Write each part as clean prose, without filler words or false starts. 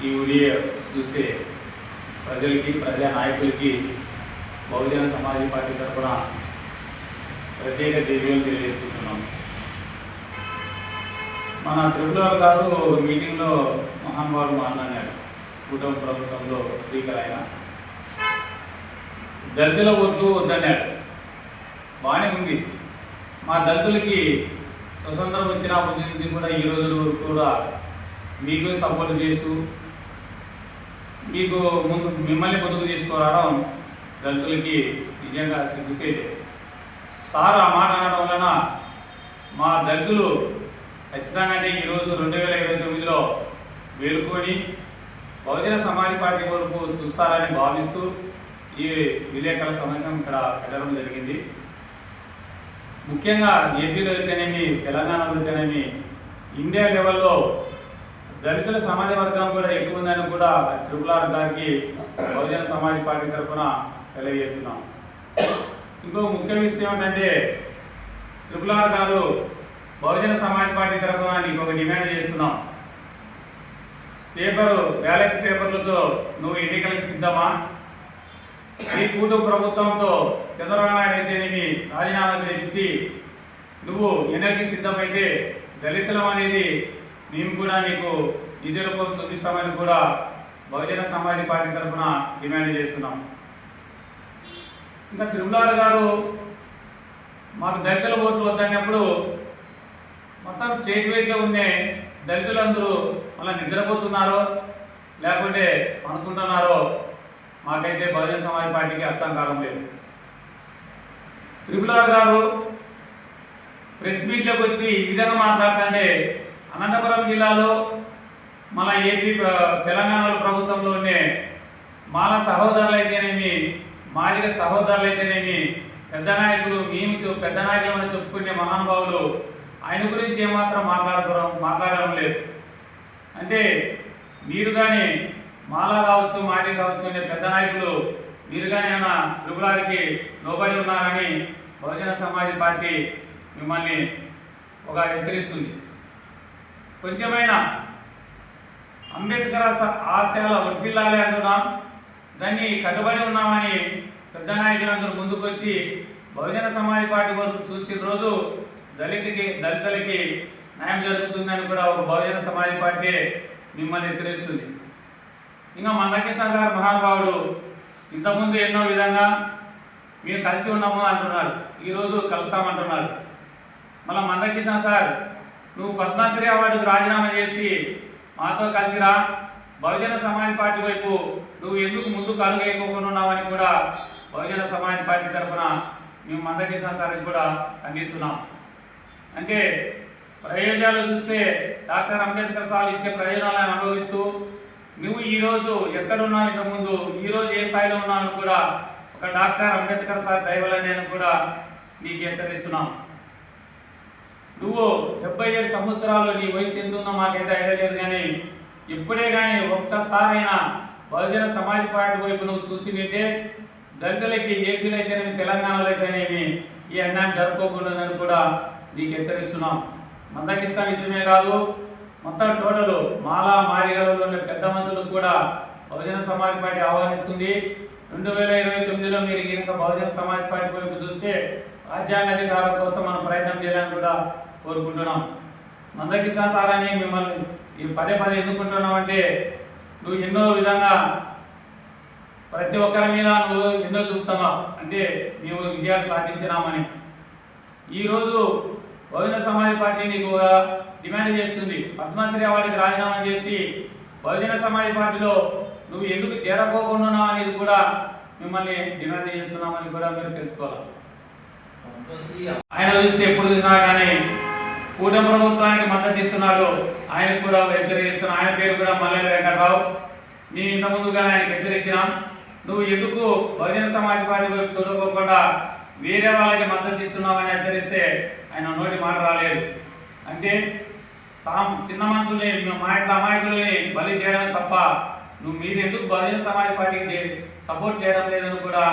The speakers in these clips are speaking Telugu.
ఈ వీడియో చూసే ప్రజలకి, ప్రజా నాయకులకి బహుజన సమాజ్ పార్టీ తరఫున ప్రత్యేక చర్యలు తెలియజేసుకుంటున్నాం. మన త్రిపురారు గారు మీటింగ్లో మహానుభావుడు మాట్లాడారు. కూటమి ప్రభుత్వంలో స్పీకర్ అయిన దళితుల ఓట్లు వద్దన్నాడు. బాగానే ఉంది. మా దళితులకి స్వతంత్రం వచ్చినప్పటి నుంచి కూడా ఈ రోజుల వరకు కూడా మీకు సపోర్ట్ చేస్తూ మీకు మిమ్మల్ని ముందుకు తీసుకురావడం దళితులకి నిజంగా సిగ్గుసేటే. సార్ ఆ మాట అనడం వలన మా దళితులు ఖచ్చితంగా ఈరోజు 2029లో వేలుకొని బహుజన సమాజ్ పార్టీ వరకు చూస్తారని భావిస్తూ ఈ విలేకరుల సమావేశం ఇక్కడ పెట్టడం జరిగింది. ముఖ్యంగా ఏపీలో అయితేనేమి, తెలంగాణలో అయితేనేమి, ఇండియా లెవెల్లో దళితుల సమాజ వర్గం కూడా ఎక్కువ ఉందని కూడా త్రిపురారు గారికి బహుజన సమాజ్ పార్టీ తరఫున తెలియజేస్తున్నాం. ఇంకో ముఖ్య విషయం ఏంటంటే, త్రిపురారు గారు బహుజన సమాజ్ పార్టీ తరఫున నీకు ఒక డిమాండ్ చేస్తున్నాం. బ్యాలెట్ పేపర్లతో నువ్వు ఎన్నికలకు సిద్ధమా? ఈ కూటమి ప్రభుత్వంతో చంద్రబాబు నాయుడు అయితేనేమి రాజీనామా చేయించి నువ్వు ఎన్నికలకు సిద్ధమైతే దళితులం అనేది మేము కూడా నీకు నిజ రూపం చూపిస్తామని కూడా బహుజన సమాజ్ పార్టీ తరఫున డిమాండ్ చేస్తున్నాం. ఇంకా త్రిపురారు గారు మాకు దళితుల ఓట్లు వద్దన్నప్పుడు మొత్తం స్టేట్ వైడ్లో ఉండే దళితులందరూ మళ్ళీ నిద్రపోతున్నారో లేకుంటే అనుకుంటున్నారో మాకైతే బహుజన సమాజ్ పార్టీకి అర్థం కావడం లేదు. త్రిపురారు గారు ప్రెస్ మీట్లోకి వచ్చి ఈ విధంగా మాట్లాడుతుంటే అనంతపురం జిల్లాలో మన ఏపీ తెలంగాణలో ప్రభుత్వంలో ఉండే మాల సహోదరులు అయితేనేమి, మాదిగ సహోదరులు అయితేనేమి, పెద్ద నాయకులు పెద్ద నాయకులు అని చెప్పుకునే మహానుభావులు ఆయన గురించి ఏమాత్రం మాట్లాడడం లేదు. అంటే మీరు కానీ మాల కావచ్చు, మాది కావచ్చు అనే పెద్ద నాయకులు మీరు కానీ ఏమైనా త్రిపురారికి లోబడి ఉన్నారని బహుజన సమాజ్ పార్టీ మిమ్మల్ని ఒక హెచ్చరిస్తుంది. కొంచెమైనా అంబేద్కర్ ఆశయాల వర్ధిల్లాలి అంటున్నాం, దాన్ని కట్టుబడి ఉన్నామని పెద్ద నాయకులందరూ ముందుకొచ్చి బహుజన సమాజ్ పార్టీ వరకు చూసిన రోజు దళితులకి న్యాయం జరుగుతుందని కూడా ఒక బహుజన సమాజ్ పార్టీ మిమ్మల్ని హెచ్చరిస్తుంది. ఇంకా మందకృష్ణ గారు మహానుభావుడు ఇంతకుముందు ఎన్నో విధంగా మేము కలిసి ఉన్నాము అంటున్నారు, ఈరోజు కలుస్తామంటున్నారు. మళ్ళీ మందకృష్ణ సార్, నువ్వు పద్మశ్రీ అవార్డుకు రాజీనామా చేసి మాతో కలిసిరా, బహుజన సమాజ్ పార్టీ వైపు నువ్వు ఎందుకు ముందుకు అడుగు వేయకుండా ఉన్నావని కూడా బహుజన సమాజ్ పార్టీ తరఫున మేము మందకృష్ణ సార్కి కూడా ఖండిస్తున్నాం. అంటే ప్రయోజనాలు చూస్తే డాక్టర్ అంబేద్కర్ సార్ ఇచ్చే ప్రయోజనాలను అనుభవిస్తూ నువ్వు ఈరోజు ఎక్కడున్నావు, ఇంతకుముందు ఈరోజు ఏ స్థాయిలో ఉన్నావు కూడా ఒక డాక్టర్ అంబేద్కర్ సార్ దయవలని కూడా నీకు హెచ్చరిస్తున్నాం. నువ్వు 77 సంవత్సరాలు, నీ వయసు ఎంత ఉందో మాకైతే ఐడియా లేదు, కానీ ఇప్పుడే కానీ ఒక్కసారైనా బహుజన సమాజ్ పార్టీ వైపు నువ్వు చూసినట్టే దళితులకి ఏపీలో అయితేనేమి, తెలంగాణలో అయితేనేమి ఈ అన్యాయం జరుపుకోకూడదని కూడా నీకు హెచ్చరిస్తున్నాం. మందకృష్ణ విషయమే కాదు, మొత్తం టోటల్ మాదిగలలో ఉన్న పెద్ద మనుషులకు కూడా బహుజన సమాజ్ పార్టీ ఆహ్వానిస్తుంది. 2029లో మీరు కనుక బహుజన సమాజ్ పార్టీ వైపు చూస్తే రాజ్యాంగ అధికారం కోసం మనం ప్రయత్నం చేయాలని కూడా కోరుకుంటున్నాం. మందకృష్ణ సార్ అని మిమ్మల్ని పదే ఎన్నుకుంటున్నామంటే నువ్వు ఎన్నో విధంగా ప్రతి ఒక్కరి మీద నువ్వు ఎన్నో చూపుతున్నావు, అంటే మేము విజయాలు సాధించినామని. ఈరోజు బహుజన సమాజ్ పార్టీ నీకు డిమాండ్ చేస్తుంది, పద్మశ్రీ అవార్డుకి రాజీనామా చేసి బహుజన సమాజ్ పార్టీలో నువ్వు ఎందుకు చేరకోకుండా అనేది కూడా మిమ్మల్ని డిమాండ్ చేస్తున్నామని కూడా మీరు తెలుసుకోవాలి. ఆయన చూస్తే ఎప్పుడు చూసినా కానీ కూటమి ప్రభుత్వానికి మద్దతు ఇస్తున్నాడు, ఆయనకు కూడా హెచ్చరిస్తున్నాడు. ఆయన పేరు కూడా మల్లెల వెంకటరావు. నేను ఇంతకుముందుగా ఆయనకు హెచ్చరించినాం, నువ్వు ఎందుకు బహుజన సమాజ్ పార్టీ వైపు చూడకోకుండా వేరే వాళ్ళకి మద్దతు ఇస్తున్నామని హెచ్చరిస్తే ఆయన నోటి మాట రాలేదు. అంటే చిన్న మనుషుల్ని, మా ఇట్లా అమాయకులని బలి చేయడం తప్ప మీరు ఎందుకు బహుజన సమాజ్ పార్టీకి సపోర్ట్ చేయడం లేదని కూడా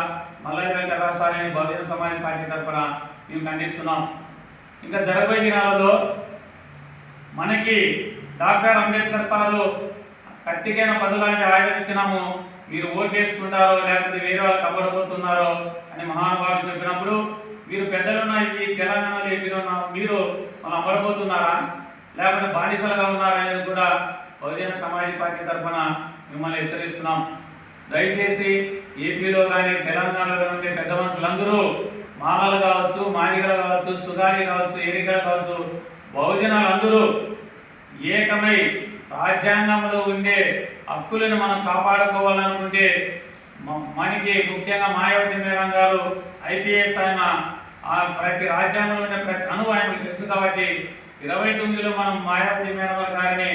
మల్లెల వెంకటరావు సార్ అని బహుజన సమాజ్ పార్టీ తరఫున మేము ఖండిస్తున్నాం. ఇంకా జరగబోయే దినాలలో మనకి డాక్టర్ అంబేద్కర్ సారు కత్తికైన పదులాంటి ఆయుధం ఇచ్చినాము, మీరు ఓట్లు వేసుకుంటారో లేకపోతే వేరే వాళ్ళకి అమ్మడబోతున్నారో అని మహానుభావులు చెప్పినప్పుడు మీరు పెద్దలున్న ఈ తెలంగాణలో ఏపీలో మీరు మనం అమ్మడబోతున్నారా లేకపోతే బానిసలుగా ఉన్నారా అనేది కూడా బహుజన సమాజ్ పార్టీ తరఫున మిమ్మల్ని హెచ్చరిస్తున్నాం. దయచేసి ఏపీలో కానీ తెలంగాణలో ఉండే పెద్ద మనుషులందరూ మాలలు కావచ్చు, మాదిగలు కావచ్చు, సుగాలి కావచ్చు, ఎరికలు కావచ్చు, బహుజనాలందరూ ఏకమై రాజ్యాంగంలో ఉండే హక్కులను మనం కాపాడుకోవాలనుకుంటే మనకి ముఖ్యంగా మాయావతి మేడం గారు ఐపీఎస్ ఆయన ప్రతి రాజ్యాంగంలో ఉండే ప్రతి అణువు ఆయనకు తెలుసు కాబట్టి 29లో మనం మాయావతి మేడం గారిని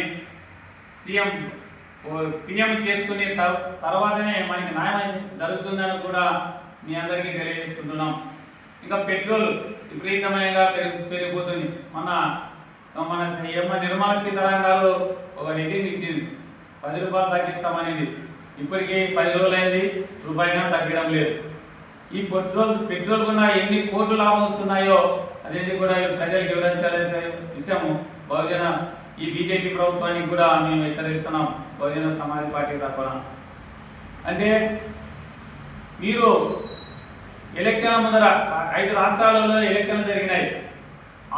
పిఎం చేసుకుని తర్వాతనే మనకి న్యాయం జరుగుతుందని కూడా మీ అందరికీ తెలియజేసుకుంటున్నాం. ఇంకా పెట్రోల్ విపరీతమైనగా పెరిగిపోతుంది. మన నిర్మలా సీతారామన్ గారు ఒక హెడ్డింగ్ ఇచ్చింది, 10 రూపాయలు తగ్గిస్తామనేది. ఇప్పటికీ 10 రోజులైంది, రూపాయిగా తగ్గడం లేదు. ఈ పెట్రోల్ కూడా ఎన్ని కోట్లు లాభం వస్తున్నాయో అనేది కూడా ప్రజలకు వివరించాల్సిన విషయము బహుజన ఈ బీజేపీ ప్రభుత్వానికి కూడా మేము హెచ్చరిస్తున్నాం బహుజన సమాజ్ పార్టీ తరఫున. అంటే మీరు ఎలక్షన్ల ముందర 5 రాష్ట్రాలలో ఎలక్షన్లు జరిగినాయి.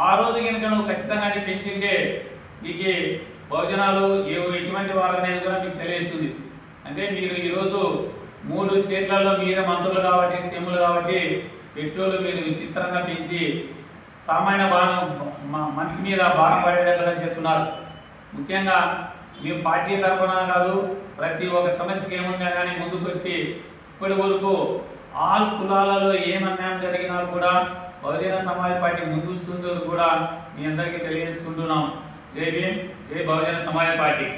ఆ రోజు కనుక నువ్వు ఖచ్చితంగా పెంచింటే మీకు బహుజనాలు ఎటువంటి వారు అనేది కూడా మీకు తెలియజేస్తుంది. అంటే మీరు ఈరోజు 3 స్టేట్లలో మీరే మంత్రులు కాబట్టి, సీఎంలు కాబట్టి పెట్రోల్ మీరు విచిత్రంగా పెంచి సామాన్య మనిషి మీద భారం పడేటట్లుగా చేస్తున్నారు. ముఖ్యంగా మీ పార్టీ తరఫున కాదు, ప్రతి ఒక్క సమస్యకి ఏముందా కానీ ముందుకు వచ్చి ఇప్పటి వరకు ఆల్ కులాలలో ఏం అన్యాయం జరిగినా కూడా బహుజన సమాజ్ పార్టీ ముందుస్తుందో కూడా మీ అందరికీ తెలియజేసుకుంటున్నాం. జై భీమ్, జై బహుజన సమాజ్ పార్టీ.